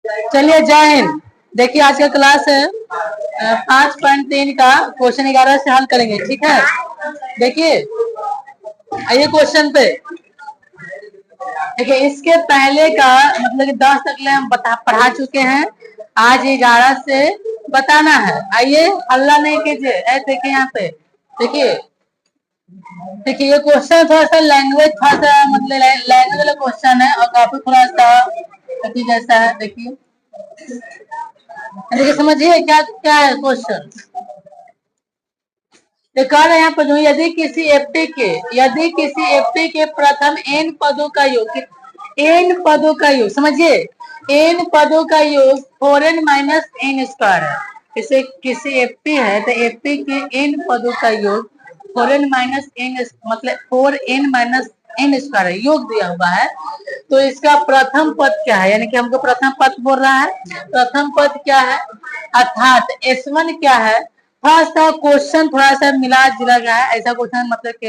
चलिए जय हिंद। देखिए आज का क्लास है 5.3 का क्वेश्चन 11 से हल करेंगे, ठीक है। देखिए आइए क्वेश्चन पे। देखिए इसके पहले का मतलब कि 10 तक ले हम पढ़ा चुके हैं। आज 11 से बताना है। आइए हल्ला नहीं कीजिए। देखिए यहाँ पे देखिए देखिए ये क्वेश्चन थोड़ा सा लैंग्वेज मतलब लैंग्वेज वाला क्वेश्चन है और काफी थोड़ा सा जैसा है। देखिए देखिए समझिए क्या क्या है क्वेश्चन। तो कह रहे हैं यहाँ पर जो यदि किसी एफटी के प्रथम एन पदों का योग, एन पदों का योग समझिए, एन पदों का योग 4n माइनस एन स्क्वायर है। जैसे किसी एफटी है तो एफटी के एन पदों का योग 4n माइनस एन मतलब 4n माइनस एन स्क्वायर है, योग दिया हुआ है। तो इसका प्रथम पद क्या है, यानी कि हमको प्रथम पद बोल रहा है। प्रथम पद क्या है अर्थात S1 क्या है। थोड़ा सा क्वेश्चन थोड़ा सा मिला जुला गया है, ऐसा क्वेश्चन मतलब कि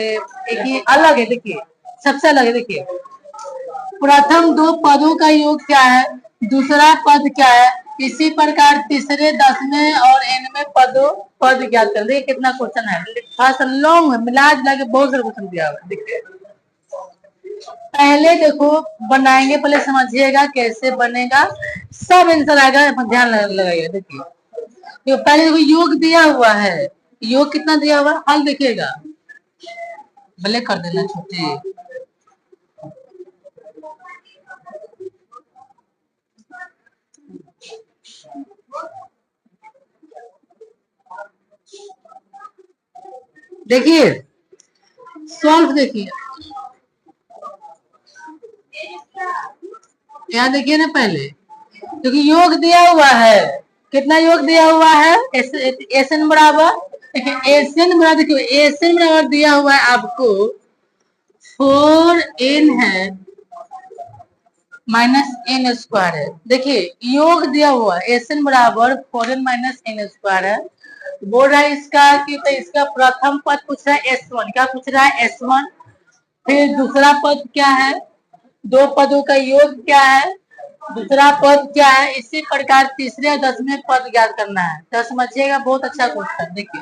एक ही अलग है। देखिए सबसे अलग है। देखिए प्रथम दो पदों का योग क्या है, दूसरा पद क्या है, इसी प्रकार तीसरे 10वें और nवें पद ज्ञात कर। देखिए कितना क्वेश्चन है, थोड़ा सा लॉन्ग है, मिला जुला के बहुत सारे क्वेश्चन दिया हुआ है। देखिए पहले देखो बनाएंगे, पहले समझिएगा कैसे बनेगा, सब आंसर आएगा, ध्यान लगाइए। देखिए जो पहले देखो योग दिया हुआ है, योग कितना दिया हुआ है, हल देखिएगा, भले कर देना छोटे। देखिए सॉल्व देखिए, यहाँ देखिए ना पहले क्योंकि योग दिया हुआ है, कितना योग दिया हुआ है, एसएन बराबर, एसएन बराबर देखिए, एसएन बराबर दिया हुआ है आपको 4n है माइनस एन स्क्वायर है। देखिए योग दिया हुआ है एसएन बराबर 4n माइनस एन स्क्वायर है। बोल रहा है इसका कि तो इसका प्रथम पद पूछ रहा है S1, क्या पूछ रहा है S1। फिर दूसरा पद क्या है, दो पदों का योग क्या है, दूसरा पद क्या है, इसी प्रकार तीसरे और 10वें पद ज्ञात करना है। तो समझिएगा बहुत अच्छा क्वेश्चन। देखिए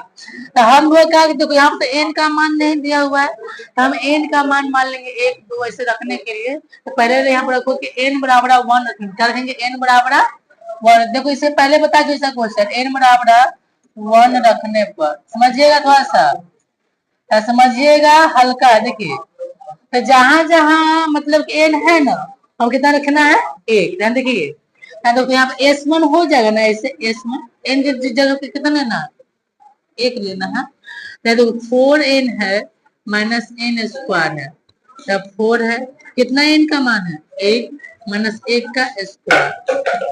तो हम लोग का देखो यहाँ पे एन का मान नहीं दिया हुआ है, तो हम एन का मान मान लेंगे 1 2 ऐसे रखने के लिए। तो पहले यहाँ पर रखो कि एन बराबर 1 रखेंगे, क्या रखेंगे, एन बराबर 1। देखो इससे पहले बता दो ऐसा क्वेश्चन, एन बराबर 1 रखने पर समझिएगा, थोड़ा सा समझिएगा हल्का। देखिए तो जहां जहां मतलब एन है ना, हम कितना रखना है, 1। ध्यान देखिए तो यहाँ पे S1 हो जाएगा ना, ऐसे S1 एन जगह पे कितना लेना, 1 लेना है। तो 4n है माइनस एन स्क्वायर है, तब 4 है, कितना एन का मान है 1 माइनस 1 का स्क्वायर,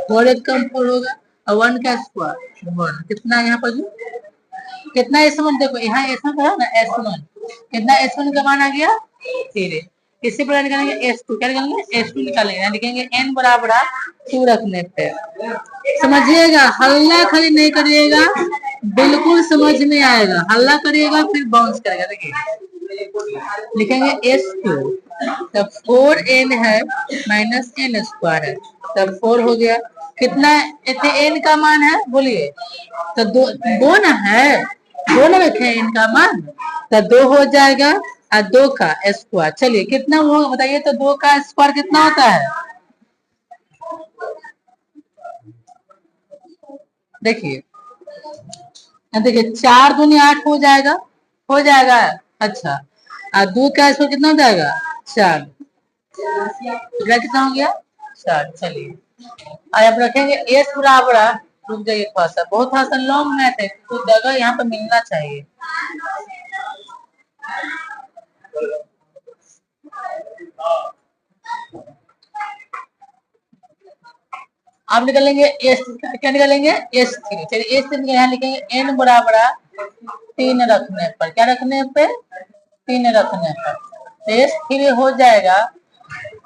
4 1 कम 4 होगा और 1 का स्क्वायर 1, कितना यहाँ पर कितना S1, देखो यहाँ S1 है ना, S1 कितना, S1 का मान आ गया 3। इसी प्रकार निकालेंगे S2, क्या निकालेंगे S2 निकालेंगे, लिखेंगे n बराबर 2 रखने पे। समझिएगा, हल्ला खाली नहीं करिएगा, बिल्कुल समझ में आएगा, हल्ला करिएगा फिर बाउंस करेगा। देखिए लिखेंगे S2, तब 4n है माइनस एन स्क्वायर है, तब 4 हो गया, कितना इतने n का मान है बोलिए, तो दो ना है, दो ना रखे इनका मान, तो 2 हो जाएगा और 2 का स्क्वायर। चलिए कितना होगा बताइए, तो 2 का स्क्वायर कितना होता है, देखिए देखिए 4 दूनी 8 हो जाएगा, हो जाएगा। अच्छा और 2 का स्क्वायर कितना हो जाएगा 4, कितना हो गया 4। चलिए और अब रखेंगे एस बराबर, रुक जाइए थोड़ा सा, बहुत थोड़ा सा लॉन्ग मैथ है तो जगह यहाँ पे मिलना चाहिए। आप निकालेंगे एस, क्या निकालेंगे S3। चलिए S3 यहाँ लिखेंगे n बराबर 3 रखने पर, क्या रखने पे 3 रखने पर, तो S3 हो जाएगा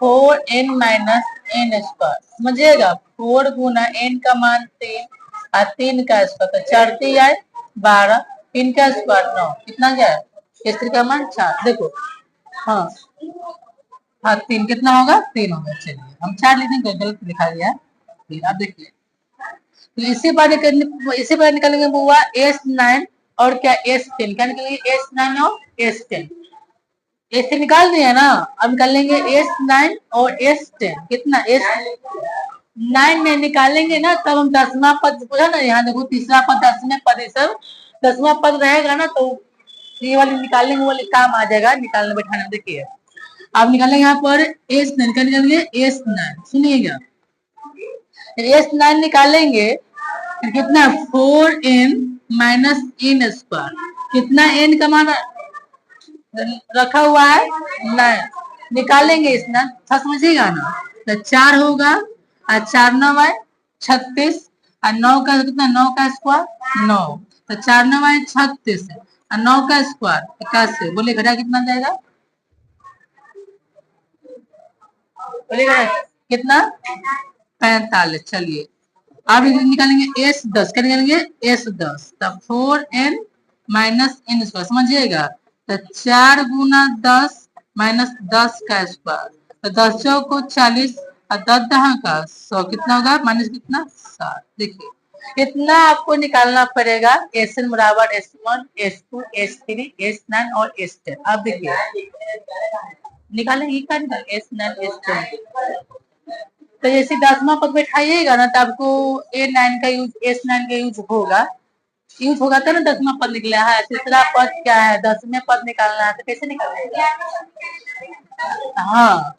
4n माइनस एन स्क्वायर। समझिएगा 4 गुना n का मान 3 और 3 का स्क्वायर, तो 4 3 आए 12, 3 का स्क्वायर 9, कितना गया S3 का मान 4। देखो हाँ हाँ 3 कितना होगा 3 होगा। चलिए हम 4 लिखेंगे, गलत लिखा गया, S3। अब देखिए तो इसी बार निकालेंगे वो हुआ S9 और क्या S10, क्या निकालेंगे S9 और S10। S3 निकाल दिए ना, अब निकाल लेंगे S9 और S10। कितना S9 में निकालेंगे ना तब हम दसवां पद पूछा ना, यहाँ देखो तीसरा पद दसवें पद ये सब दसवां पद रहेगा ना तो ये वाली निकालेंगे, वाले काम आ जाएगा निकालने बैठाने। देखिए आप निकालेंगे यहाँ पर S9, क्या निकालेंगे S9, सुनिएगा S9 निकालेंगे कितना 4n माइनस n स्क्वायर। कितना n का मान रखा हुआ है 9, निकालेंगे इस ना, समझिएगा ना। तो 4 होगा और 4 9 है 36 और 9 का कितना 9 का स्क्वायर 9, तो 4 9 है 36 और 9 का स्क्वायर 81। बोले घटा कितना जाएगा, बोलिएगा कितना 45। चलिए अब निकालेंगे S10, क्या निकालेंगे S10, तब 4n माइनस n स्क्वायर, समझिएगा। तो 4 गुना 10 माइनस 10 का स्क्वायर, तो 10 चौक को 40 और 10 दहा का 100, कितना होगा माइनस कितना 7। देखिए इतना आपको निकालना पड़ेगा। Sn बराबर S1 S2 S3 S9 और S10। अब देखिए निकालेंगे क्या निकालेंगे S9 S10। तो जैसे दसवां पद बैठाइएगा ना तो आपको A9 का यूज S9 का यूज होगा तो ना दसवां पद निकला है। तीसरा पद क्या है, 10वें पद निकालना है, तो कैसे निकालेगा। हाँ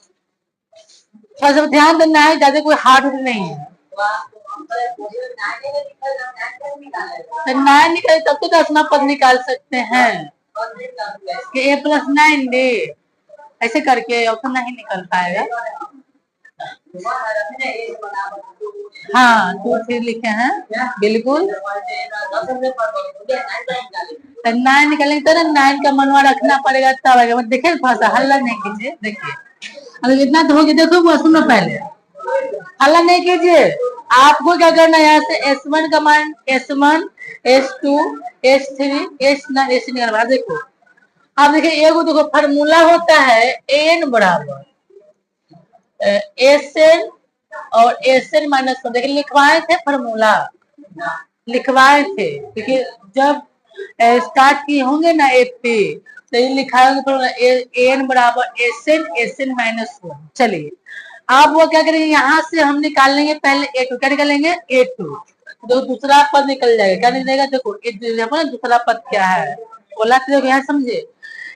थोड़ा सा ध्यान देना है, ज्यादा कोई हार्ड नहीं है। तो 9 निकले तब तो 10वां पद निकाल सकते हैं कि A+9 दे, ऐसे करके ऑप्शन नहीं निकल पाएगा। हाँ 2 3 लिखे हैं बिल्कुल। 9 निकलेंगे तो ना 9 का मनवा रखना पड़ेगा तब आएगा। देखिए थोड़ा सा हल्ला नहीं कीजिए। देखिए अगर इतना तो होगी, देखो वो सुनो, पहले हल्ला नहीं कीजिए। आपको क्या करना है, यहाँ से S1 का मान S1 S2 S3 S9 S निकालना। देखो अब देखिए एगो देखो फार्मूला होता है n बराबर Sn और Sn माइनस, देखिए लिखवाए थे फार्मूला, लिखवाए थे। देखिए जब स्टार्ट किए होंगे ना एपी तो ये लिखाएंगे n बराबर Sn माइनस 1। चलिए आप वो क्या करेंगे, यहाँ से हम निकाल लेंगे पहले A2, क्या निकालेंगे A2, तो दूसरा पद निकल जाएगा। क्या निकलेगा, देखो दूसरा पद क्या है बोला, तो यहाँ समझे।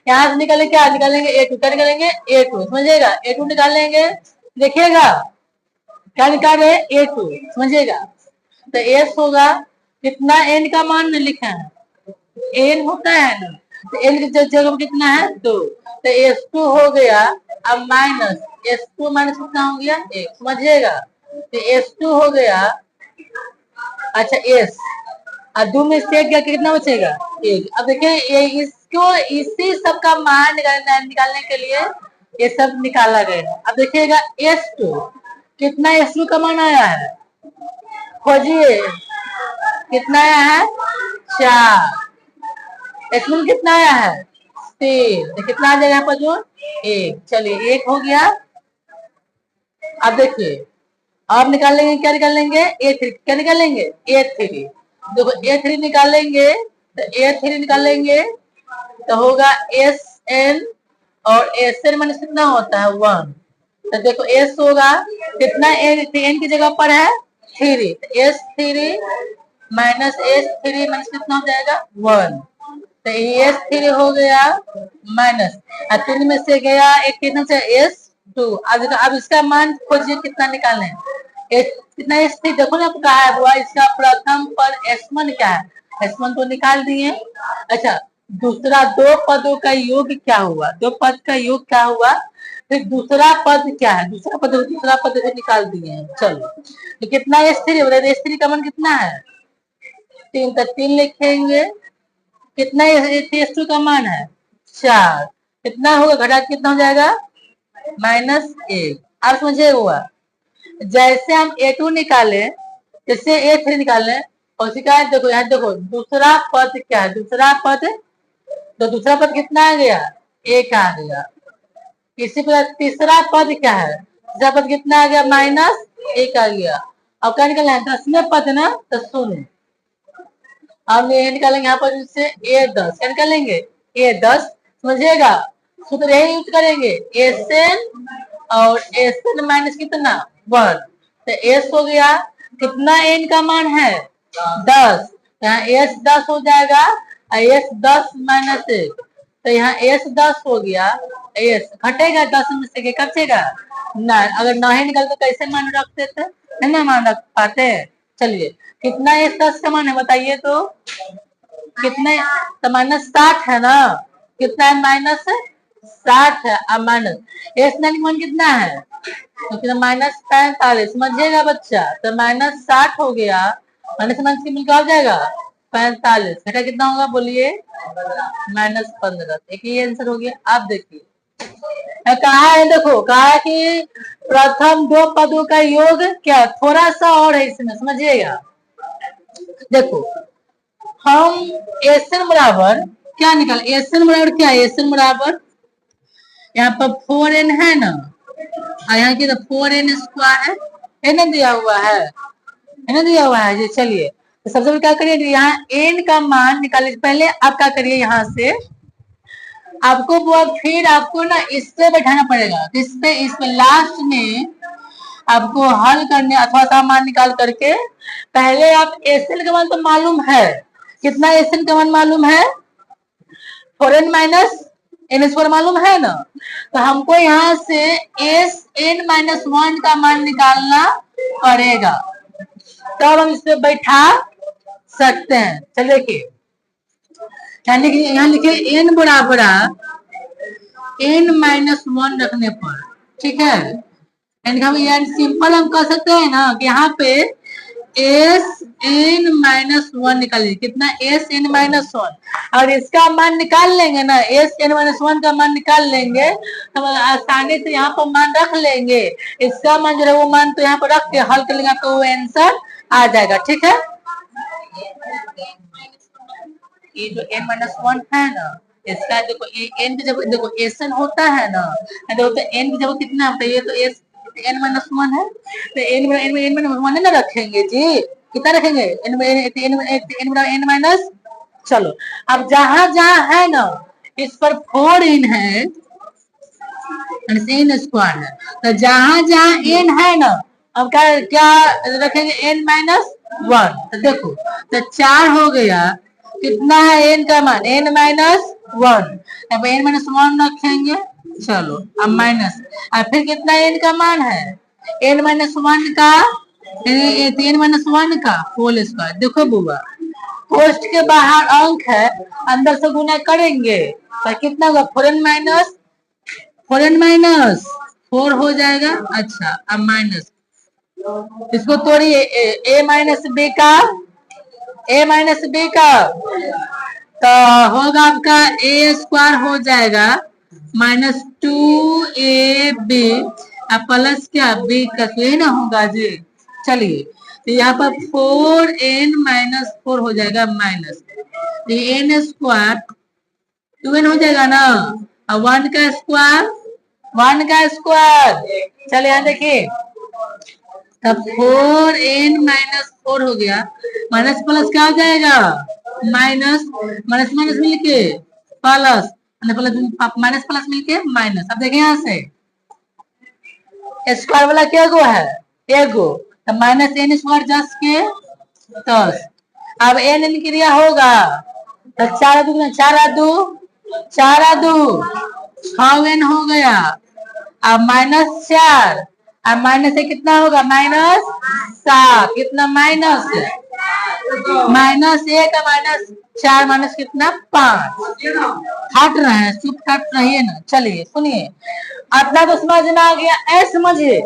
यहाँ से निकालेंगे क्या निकालेंगे A2, क्या निकालेंगे A2, समझिएगा। A2 निकालेंगे, देखिएगा क्या निकाल रहे A2, समझिएगा। तो S होगा कितना, n का मान लिखा है n होता है ना, तो n की जगह कितना है 2, तो S2 हो गया। अब माइनस S2 माइनस कितना हो गया 1, समझिएगा। तो S2 हो गया, अच्छा S और 2 में से क्या कितना बचेगा 1। अब देखिए इसको इसी सब का मान निकालने के लिए ये सब निकाला गया। अब देखिएगा S2 कितना, S2 का मान आया है, खोजिए कितना आया है 4, S1 कितना आया है 3, तो कितना आ जाएगा यहाँ पर जो 1। चलिए 1 हो गया। अब देखिए अब निकालेंगे, क्या निकालेंगे A3, क्या निकालेंगे A3। देखो A3 निकालेंगे तो A3 निकालेंगे तो होगा Sn और Sn माइनस कितना होता है 1, तो देखो S होगा कितना, n की जगह पर है 3, तो S3 माइनस S3 माइनस कितना हो जाएगा 1, तो S3 हो गया माइनस 3 में से गया एक कितना से S2। अब इसका मान खोजिए कितना निकालें, कितना S3 देखो ना कहा है हुआ, इसका प्रथम पद S1 क्या है, S1 तो निकाल दिए। अच्छा दूसरा दो पदों का योग क्या हुआ, दो पद का योग क्या हुआ, फिर दूसरा पद क्या है, दूसरा पद को निकाल दिए हैं। चलो तो कितना S3 बोले, S3 का मान कितना है 3, तो 3 लिखेंगे। कितना S2 का मान है 4, कितना होगा घटा कितना हो जाएगा -1। आप समझे हुआ, जैसे हम A2 निकाले जैसे A3 निकाले, और शिकायत देखो यहाँ देखो दूसरा पद क्या है, दूसरा पद, तो दूसरा पद कितना आ गया 1 आ गया। इसी प्रकार तीसरा पद क्या है, तीसरा पद कितना आ गया -1 आ गया। अब क्या निकलना है, 10वें पद ना, तो शून्य। अब ये निकालेंगे यहाँ पर इससे ए 10, क्या निकालेंगे, ए 10, समझिएगा। सूत्र यही यूज करेंगे, एस एन और एस एन माइनस कितना 1, तो एस हो गया, कितना एन का मान है 10, यहाँ एस 10 हो जाएगा, एस 10 माइनस 1, तो यहाँ एस 10 हो गया, एस घटेगा 10 में से कटेगा ना, अगर ना ही निकल तो कैसे मान रखते थे, है ना, मान रख पाते। चलिए कितना एस 10 का मान है बताइए तो, कितने, तो -60 है ना, कितना है -60 है, अब माइनस एस मान कितना है, तो -45, समझिएगा बच्चा, तो -60 हो गया, माइनस माइनस की मिलकर आ जाएगा 45, बेटा कितना होगा बोलिए, -15, एक ही आंसर हो गया। आप देखिए कहा है, देखो कहा है कि प्रथम दो पदों का योग क्या, थोड़ा सा और है इसमें, समझिएगा। देखो हम एस एन बराबर क्या निकाल, एस एन बराबर क्या है, एस एन बराबर यहाँ पर 4n है ना, और यहाँ की तो 4n स्क्वायर है ना, दिया हुआ है ना, दिया हुआ है जी। चलिए तो सबसे पहले क्या करिए, यहाँ n का मान निकालिए, पहले आप क्या करिए, यहाँ से आपको वो फिर आपको ना इस पे बैठाना पड़ेगा, इस पे लास्ट में आपको हल करने अथवा सा मान निकाल करके, पहले आप एस एन का मान तो मालूम है, कितना एस एन का मान मालूम है, 4n माइनस एन स्क्वायर मालूम है ना, तो हमको यहाँ से एस एन माइनस 1 का मान निकालना पड़ेगा, तब हम इस पे बैठा सकते हैं। चलिए देखिए यहाँ लिखिए n बराबर n माइनस 1 रखने पर, ठीक है, यानी सिंपल हम कह सकते हैं ना कि यहाँ पे एस एन माइनस 1 निकालिए, कितना एस एन माइनस 1, और इसका मान निकाल लेंगे ना, एस एन माइनस 1 का मान निकाल लेंगे, हम आसानी से यहाँ पर मान रख लेंगे, इसका मान जो है वो मान तो यहाँ पर रख के हल कर लेंगे तो वो आंसर आ जाएगा, ठीक है। ये जो n माइनस 1 है ना, इसका देखो n की जब देखो एस एन होता है ना, देखो तो n की जब कितना होता है, ये तो एस n माइनस 1 है, तो n माइनस 1 ना रखेंगे जी, कितना रखेंगे n माइनस, चलो अब जहां जहां है ना इस पर 4n है, n स्क्वायर है, तो जहां जहां n है ना, अब क्या क्या रखेंगे, n माइनस 1, तो देखो तो 4 हो गया, कितना है n का मान, n माइनस 1, अब n माइनस 1 रखेंगे, चलो अब माइनस, अब फिर कितना n का मान है, n माइनस 1 का, n माइनस 1 का होल स्क्वायर, देखो बुआ पोस्ट के बाहर अंक है, अंदर से गुना करेंगे तो कितना होगा, 4n माइनस 4 हो जाएगा। अच्छा अब माइनस, इसको तोड़िए, a माइनस बी का, a माइनस बी का तो होगा आपका ए स्क्वायर हो जाएगा -2ab, अब प्लस क्या बी का, यही ना होगा जी। चलिए तो यहाँ पर 4n माइनस 4 हो जाएगा माइनस, एन स्क्वायर 2n हो जाएगा ना, और 1 का स्क्वायर 1 का स्क्वायर, चलिए यहाँ देखिए तब 4n माइनस 4 हो गया, माइनस प्लस क्या हो जाएगा, माइनस माइनस माइनस मिलके प्लस, माइनस प्लस मिलके माइनस। अब देखिए यहाँ से स्क्वायर वाला क्या गो है, एगो, तो माइनस एन स्क्वायर 10 के 10, अब एन इन क्रिया होगा तो 4 2 4 2 6n हो गया, अब -4, अब माइनस से कितना होगा, -7, कितना माइनस -1 -4 माइनस कितना 5, हट रहे हैं चुप हट रहिए ना। चलिए सुनिए अपना तो समझ में आ गया, ऐसे समझिए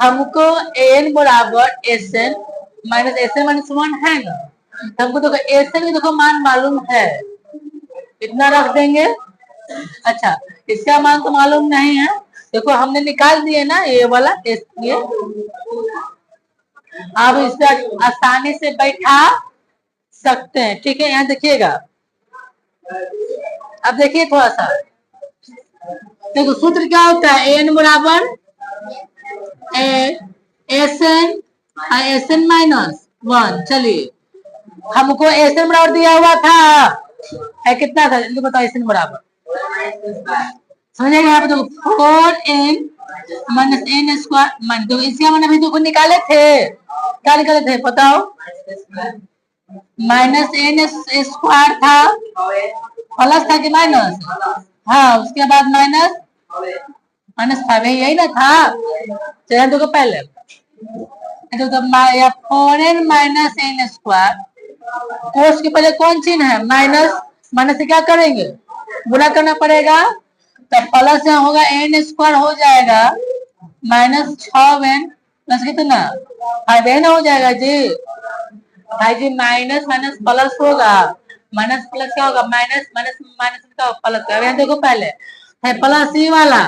हमको एन बराबर एस एन माइनस 1 है ना, हमको देखो एस एन की देखो मान मालूम है, इतना रख देंगे। अच्छा इसका मान तो मालूम नहीं है, देखो हमने निकाल दिए ना ये वाला, ये आप इसे आसानी से बैठा सकते हैं, ठीक है। यहाँ देखिएगा, अब देखिए थोड़ा सा, देखो सूत्र क्या होता है, एन बराबर एस एन माइनस 1। चलिए हमको एस एन बराबर दिया हुआ था कितना था जल्दी बताओ। एस एन बराबर समझेगा यहाँ पे तो 4n माइनस एन स्क्वायर। तो इसका मैंने अभी तो निकाले थे, क्या निकाले थे बताओ। माइनस एन स्क्वायर था, प्लस था कि माइनस। हाँ उसके बाद माइनस माइनस 5 यही ना था। चलिए देखो पहले तो 4n माइनस एन स्क्वायर, कोस के पहले कौन चिन्ह है माइनस, माइनस से क्या करेंगे गुणा करना पड़ेगा। तो प्लस यहाँ होगा एन स्क्वायर हो जाएगा माइनस 6n प्लस कितना 5n हो जाएगा जी। भाई जी माइनस माइनस प्लस होगा, माइनस प्लस क्या होगा माइनस माइनस माइनस का प्लस का। यहाँ देखो पहले है प्लस ही वाला,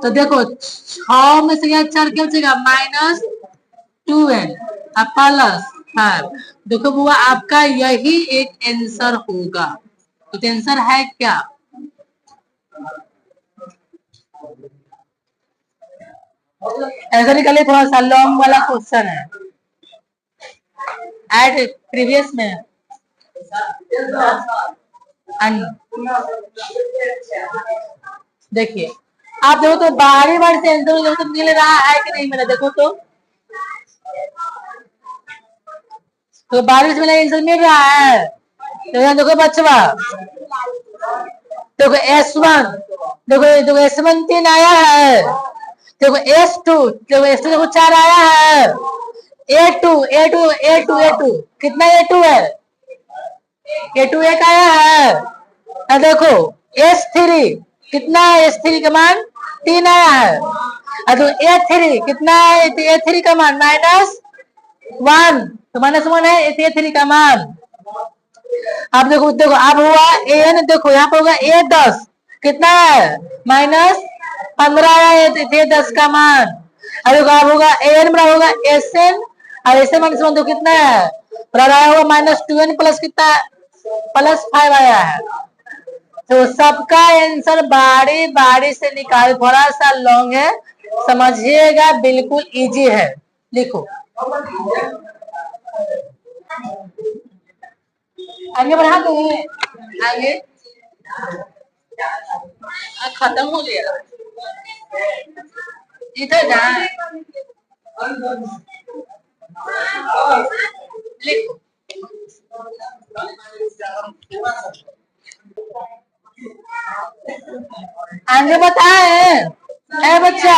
तो देखो 6 में से क्या 4 क्या बचेगा माइनस 2n प्लस 5। देखो बुआ आपका यही एक आंसर होगा। तो आंसर है क्या, ऐसा निकलिए थोड़ा सा लॉन्ग वाला क्वेश्चन है एड प्रीवियस में। देखिए आप देखो तो बारी बार से आंसर तो मिल रहा है कि नहीं मिला, देखो तो बारिश में आंसर मिल रहा है। तो यहाँ देखो बच्चा देखो S1 देखो S1 3 आया है, देखो S2 देखो 4 आया है, A2 कितना A2 है, A2 एक आया है। देखो S3 कितना है, S3 का मान 3 आया है। तो A3 कितना है, A3 का मान -1, तो -1 है A3 का मान। अब देखो अब हुआ an, देखो यहाँ पे होगा A10 कितना है -15 आया है A10 का मान। अब होगा an बराबर होगा Sn और Sn -1 तो कितना है बराबर आया होगा -2n प्लस कितना +5 आया है। तो सबका आंसर बारी बारी से निकाल, थोड़ा सा लॉन्ग है समझिएगा, बिल्कुल इजी है। लिखो आगे बढ़ा दो, आगे खत्म हो गया इधर ना लिखो। आगे बताए बच्चा,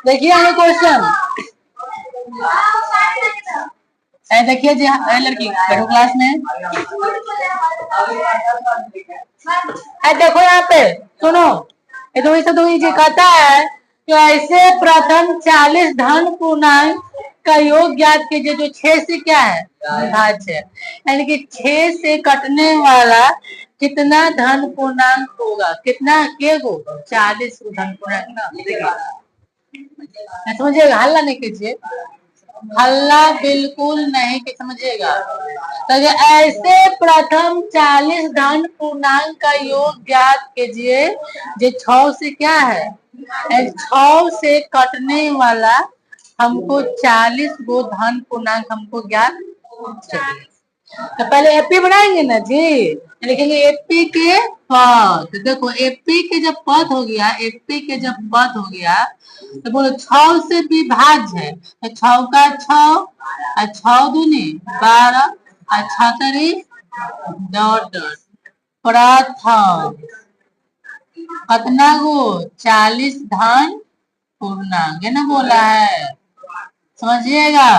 देखिए आगे क्वेश्चन देखिए जी लड़की बैठो क्लास में। देखो यहाँ पे सुनो, ये तो ऐसा तो ये कहता है कि ऐसे प्रथम 40 धन पूर्णांक का योग ज्ञात कीजिए जो 6 से क्या है विभाज्य है, यानी कि 6 से कटने वाला कितना धन पूर्णांक होगा, कितना के गो 40 धन पूर्णांक ना। समझिएगा, हल्ला नहीं कीजिए, हल्ला बिल्कुल नहीं कि समझिएगा। तो ऐसे प्रथम 40 धन पूर्णांक का योग ज्ञात कीजिए जो 6 से क्या है 6 से कटने वाला हमको 40 गो धन पूर्णांक हमको ज्ञात चाहिए। तो पहले एपी बनाएंगे ना जी, लिखेंगे एपी के पद। देखो एपी के जब पद हो गया, एपी के जब पद हो गया तो बोलो 6 से विभाज्य है, तो 6 का 6 और 6 दूनी 12 और 6 तरी डॉट प्रथम कितना गो 40 धन पूर्णांक है ना बोला है, समझिएगा।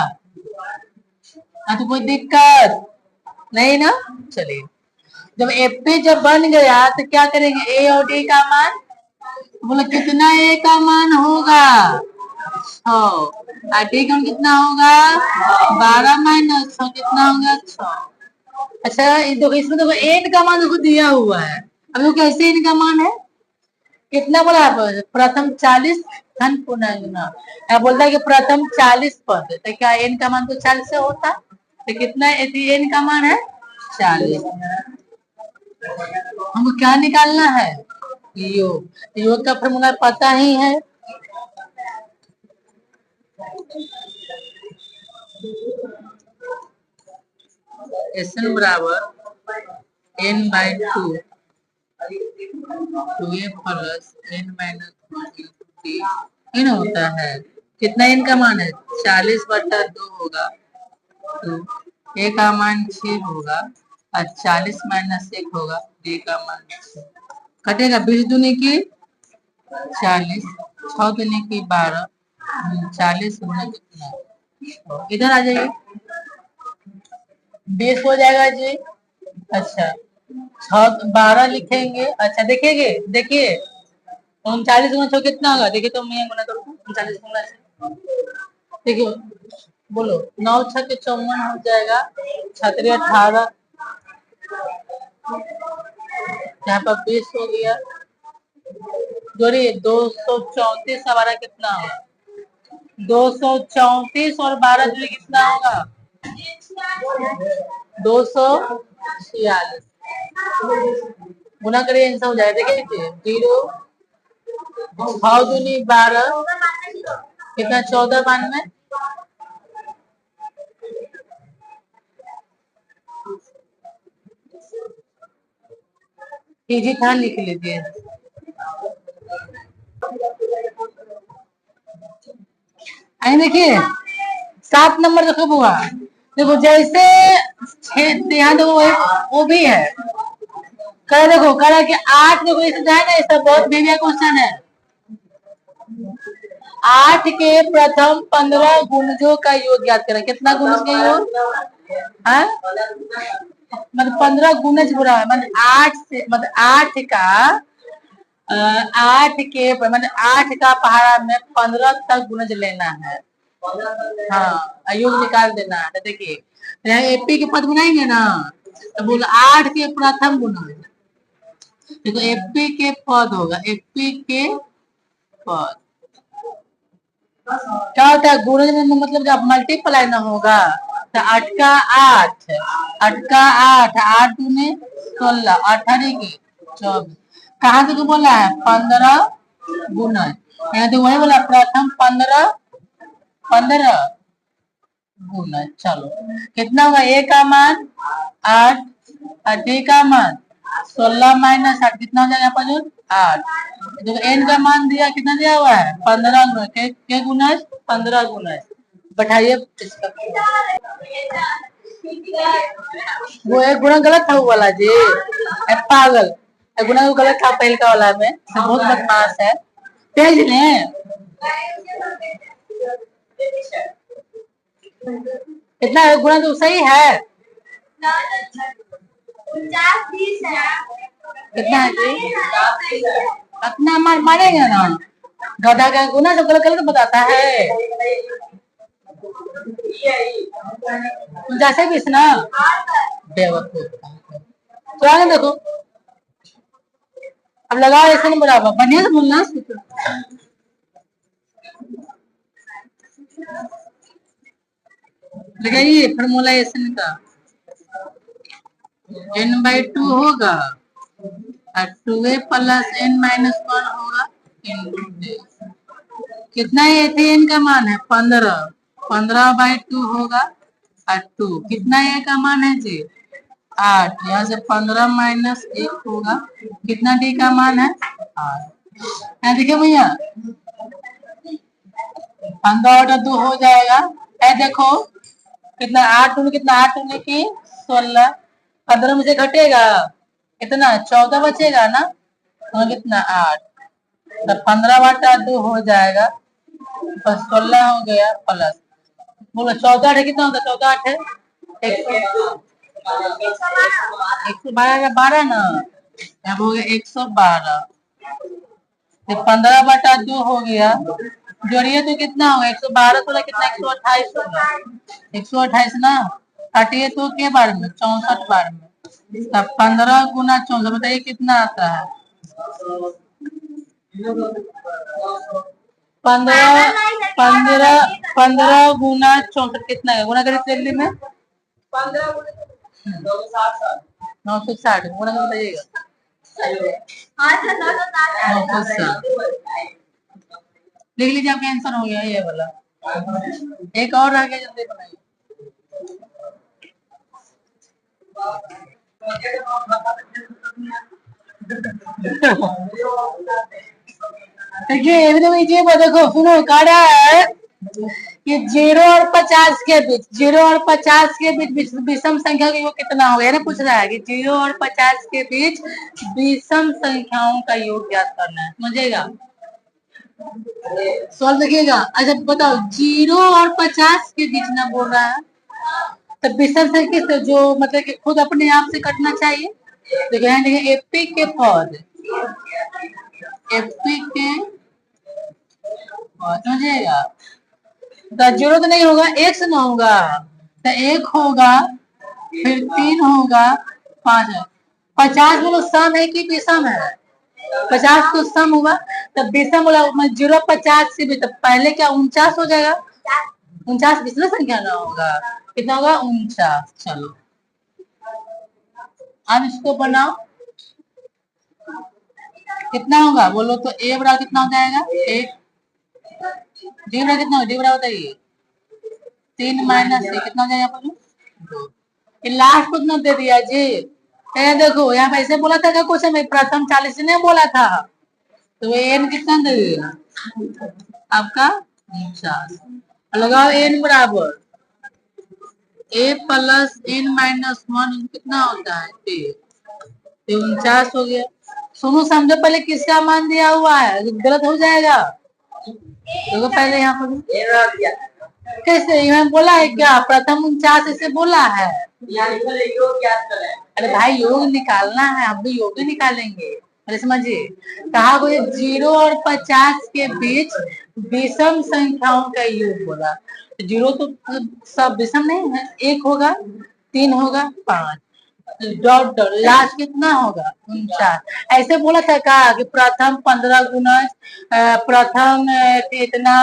तो कोई दिक्कत नहीं ना। चलिए जब एपी जब बन गया तो क्या करेंगे, ए और डी का मान, बोलो कितना ए का मान होगा 6 और डी का कितना होगा 12 माइनस 6 कितना होगा 6। अच्छा देखो इसमें देखो एन का मान देखो दिया हुआ है, अब देखो कैसे एन का मान है कितना बोला है प्रथम 40 धन पूर्णांक ना, बोलता है कि प्रथम 40 पद, तो क्या एन का मान तो 40 से होता, तो कितना एन का मान है 40। हमको क्या निकालना है योग योग का फॉर्मूला पता ही है। एन बराबर n by two a plus n minus t n होता है। कितना एन का मान है 40/2 होगा, तो ए का मान 6 होगा और 40 माइनस 1 होगा, डी का मान 6 कटेगा। 20 दूनी की 40, 6 दूनी की 12, 40 होना कितना, इधर आ जाइए 20 हो जाएगा जी। अच्छा 12 लिखेंगे। अच्छा देखेंगे, देखिए 39 गुना 6 कितना होगा, देखिए तो मैं गुना करूँ 39 गुना से, देखिए बोलो 9 6 54 हो जाएगा, 36 18, यहाँ पर 20 हो गया, जोड़िए 234 और 12 कितना होगा, 234 और 12 जोड़िए कितना होगा 246, गुना करिए आंसर हो जाएगा। देखिए 0 6 दूनी 12 कितना 14 92, इजी था लिख लीजिए। आई देखिए 7 नंबर देखो बुआ, देखो जैसे यहाँ देखो वो भी है, कह देखो कह रहा कि 8 देखो इसे जाए ना, इसका बहुत बढ़िया क्वेश्चन है। 8 के प्रथम 15 गुणजों का योग ज्ञात करें। कितना गुणज का योग है, मतलब 15 गुणज बुरा है, मतलब 8 से मतलब 8 का 8 के मतलब 8 का पहाड़ा में 15 तक गुणज लेना है। हाँ योग निकाल देना है। तो देखिए यहाँ एपी के पद बनाएंगे ना, तो बोलो 8 के प्रथम गुणज, देखो एपी के पद होगा, एपी के पद क्या होता है गुणज में, मतलब जब मल्टीप्लाई ना होगा तो 8 का 8, 8 का 8, 8 दूनी 16, 18 की 24, कहाँ से तो बोला है 15 गुणज, यहाँ तो वही बोला प्रथम 15 गुणज। चलो कितना होगा, ए का मान 8 और डी का मान 16 माइनस 8 कितना हो जाएगा पर 8, देखो एन का मान दिया कितना दिया हुआ है 15 गुणज के गुणज 15 गुणज, बैठाइए इसका वो एक गुना गलत था वो वाला जी, पागल गुना गलत था पहले का वाला में, बहुत बदमाश है तेज ने। इतना गुना तो सही है, कितना है जी, अपना मारेंगे ना, गधा का गुना तो गलत गलत बताता है, 49 ना बेवकूफ। तो आगे देखो, अब लगाओ ऐसे नहीं बराबर, बढ़िया से बोलना। लगाइए फॉर्मूला एन का, n/2 होगा और 2a प्लस n माइनस 1 होगा इंटू, कितना है एन का मान है 15, 15/2 होगा और 2 कितना ए का मान है जी 8, यहाँ से 15 माइनस 1 होगा, कितना डी का मान है 8, देखिए भैया 15/2 हो जाएगा, देखो कितना 8 में कितना 8 में की 16, 15 में से घटेगा कितना 14 बचेगा ना, तो कितना 8, तो 15/2 हो जाएगा, तो 16 हो गया प्लस, बोलो 14 है कितना होता है, 14 8 है 112, 12 ना, अब हो गया 112, 15/2 हो गया, जोड़िए तो कितना होगा 112 तो कितना 128 होगा, 128 ना, काटिए तो के बार में 64 बार में, तब 15 गुना 64 बताइए कितना आता है, 15 गुना 64 कितना है, गुना करिए दिल्ली में 960 गुना कर बताइएगा, लिख लीजिए, आपका आंसर हो गया ये वाला। एक और रह गया, जल्दी बनाइए। देखिए देखो सुनो, कह रहा है कि 0 और 50 के बीच, 0 और 50 के बीच विषम संख्या का योग कितना होगा। यानी पूछ रहा है कि 0 और 50 के बीच विषम संख्याओं का योग ज्ञात करना है, समझेगा। सवाल देखिएगा। अच्छा बताओ, 0 और 50 के बीच ना बोल रहा है, तो विषम संख्या से जो मतलब कि खुद अपने आप से कटना चाहिए। देखिए एपी के पद, एपी के समझिएगा, तो 0 तो नहीं होगा, 1 से ना होगा, तो 1 होगा, फिर 3 होगा, 5 है। 50 बोलो सम है कि विषम है? 50 तो सम हुआ, तब विषम बोला 0 50 से भी, तब पहले क्या 49 हो जाएगा। 49 विषम संख्या ना होगा, कितना होगा 49। चलो अब इसको बनाओ, कितना होगा बोलो तो। ए बराबर कितना हो जाएगा 8, डी बराबर कितना होगा, डी बराबर बताइए 3 माइनस से कितना हो जाएगा 2। लास्ट को दे दिया जी। देखो यहाँ पे ऐसे बोला था क्या क्वेश्चन में, प्रथम 40 ने बोला था, तो एन कितना दे देगा आपका 49। लगाओ एन बराबर ए प्लस एन माइनस 1 कितना होता है 49 हो गया। सुनो समझो, पहले किसका मान दिया हुआ है, गलत हो जाएगा। देखो पहले यहाँ पर कैसे यहाँ बोला है क्या, प्रथम 49 ऐसे बोला है। अरे भाई योग निकालना है, हम भी योग निकालेंगे। अरे समझिए, कहा कोई 0 और 50 के बीच विषम संख्याओं का योग बोला। 0 तो सब विषम नहीं है, 1 होगा, 3 होगा, 5 डॉट डॉट लास्ट कितना होगा 49। ऐसे बोला था कहा कि प्रथम 15 गुणज, प्रथम इतना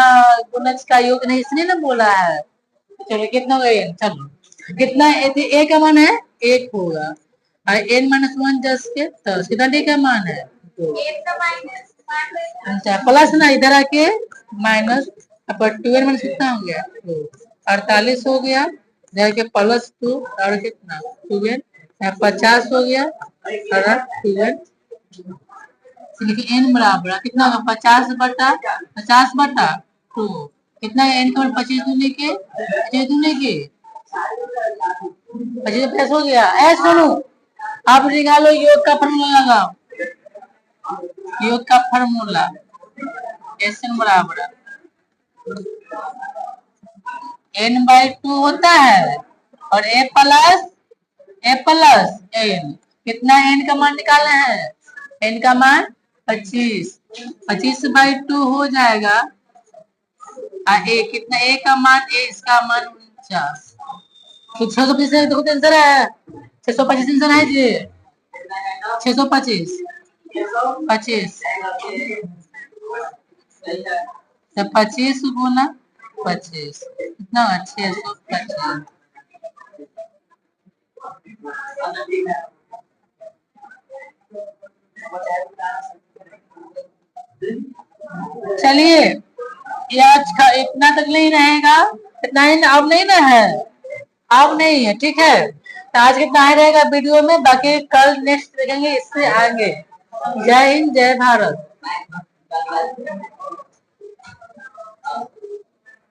गुणज का योग नहीं, इसने ना बोला है। चलो कितना होगा, चलो कितना ए का मान है 1 होगा, और एन माइनस 1 10 के 10, कितना डी का मान है 2। अच्छा प्लस ना इधर आके माइनस, अब 2 माइनस कितना हो गया 2, 48 हो गया, जाके प्लस 2 और कितना 2 50 हो गया, और 2 देखिए एन बराबर कितना होगा 50/2, कितना है एन का 25 दूनी के 25 दूनी के 25 हो गया। ऐ सुनो, आप निकालो योग का फॉर्मूला लगाओ, योग का फॉर्मूला एस एन बराबर n/2 होता है, और ए प्लस एन, कितना एन का मान निकालना है, एन का मान 25, 25/2 हो जाएगा, ए कितना ए का मान, ए इसका मान 49। तो 625 देखो आंसर है, 625 आंसर है जी, 625 25, तो 25 गुना 25 कितना 625। चलिए ये आज इतना तक नहीं रहेगा, इतना ही अब नहीं ना है, अब नहीं है, ठीक है। तो आज कितना ही रहेगा वीडियो में, बाकी कल नेक्स्ट देखेंगे इससे आगे। जय हिंद, जय भारत।